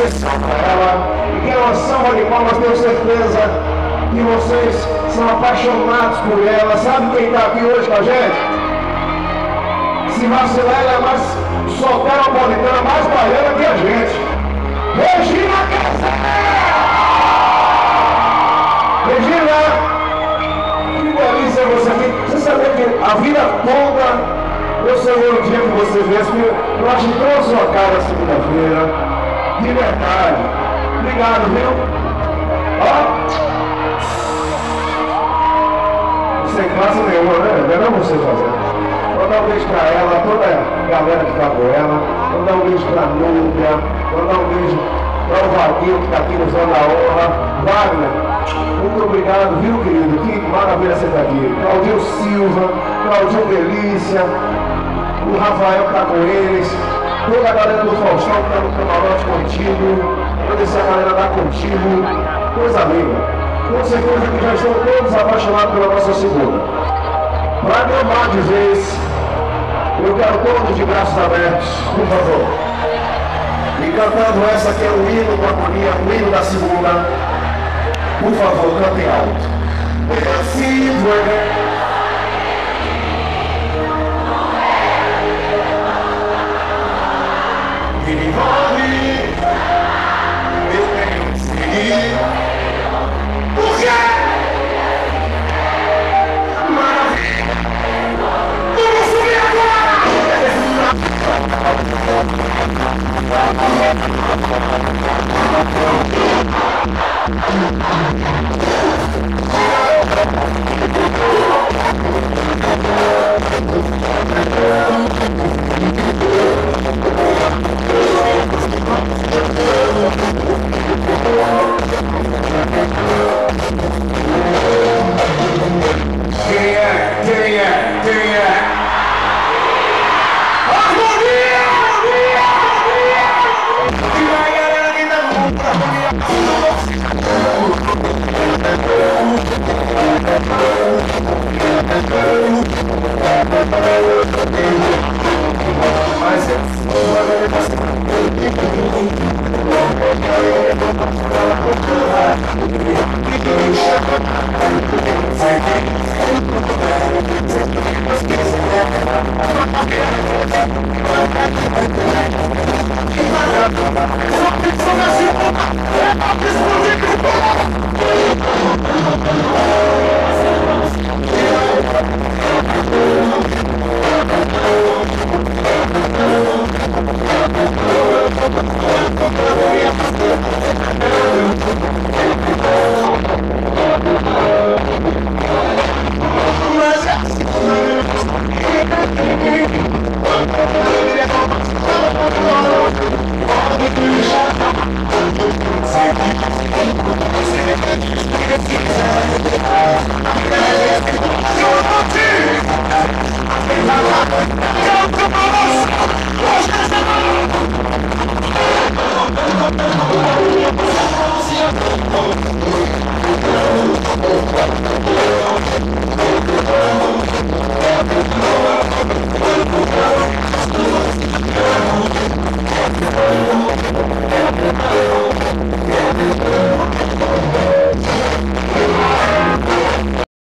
especial para ela. E que é uma salva de palmas, tenho certeza que vocês são apaixonados por ela. Sabe quem está aqui hoje com a gente? Se vacilar, ela é mais soteropolitana, mais baiana que a gente. Regina Casé! Regina, que delícia você aqui. Você sabia que a vida toda eu sei o dia que você vê, eu acho que toda a sua cara segunda-feira. De verdade. Obrigado, viu? Ó. Sem classe nenhuma, né? Não é você fazer. Vou dar um beijo pra ela, toda a galera que tá com ela. Vou dar um beijo pra Núbia. Vou dar um beijo para o Vaguinho que tá aqui nos dando a honra. Wagner, muito obrigado, viu, querido? Que maravilha você tá aqui. Claudio Silva, Claudio Delícia, o Rafael que tá com eles, toda a galera do Faustão que tá no camarote contigo, agradecer a galera da Contigo, coisa linda. Com certeza que já estão todos apaixonados pela nossa segunda. Para gramar de vez, eu quero todos de braços abertos, por favor. E cantando essa que é o hino da harmonia, o hino da segunda. Por favor, cantem alto. Me envolve, eu tenho que seguir. Por quê? Maravilha! Vamos subir agora! Quem é? Harmonia! E vai galera que tá com harmonia! Mas